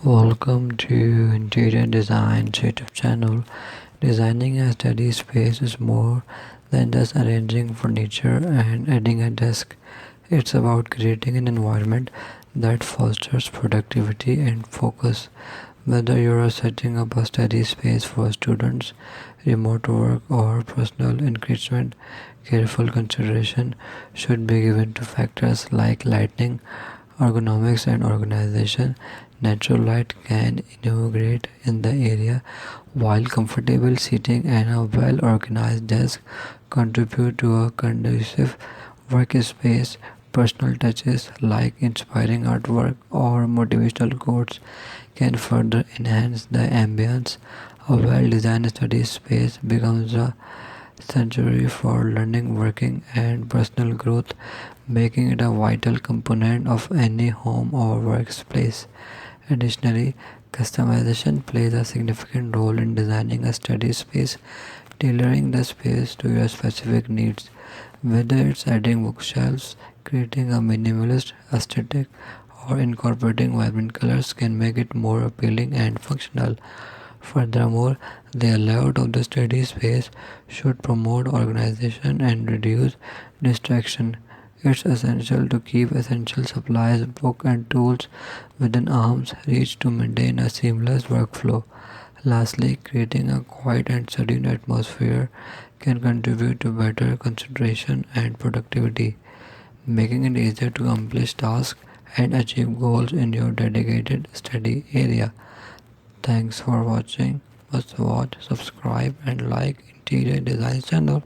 Welcome to Interior Design YouTube channel. Designing a study space is more than just arranging furniture and adding a desk. It's about creating an environment that fosters productivity and focus. Whether you are setting up a study space for students, remote work, or personal enrichment, careful consideration should be given to factors like lighting, ergonomics, and organization. Natural light can integrate in the area, while comfortable seating and a well organized desk contribute to a conducive workspace. Personal touches like inspiring artwork or motivational quotes can further enhance the ambience. A well designed study space becomes a sanctuary for learning, working, and personal growth, making it a vital component of any home or workplace. Additionally, customization plays a significant role in designing a study space, tailoring the space to your specific needs. Whether it's adding bookshelves, creating a minimalist aesthetic, or incorporating vibrant colors can make it more appealing and functional. Furthermore, the layout of the study space should promote organization and reduce distraction. It's essential to keep essential supplies, books, and tools within arm's reach to maintain a seamless workflow. Lastly, creating a quiet and serene atmosphere can contribute to better concentration and productivity, making it easier to accomplish tasks and achieve goals in your dedicated study area. Thanks for watching. Must watch, subscribe, and like Interior Design channel.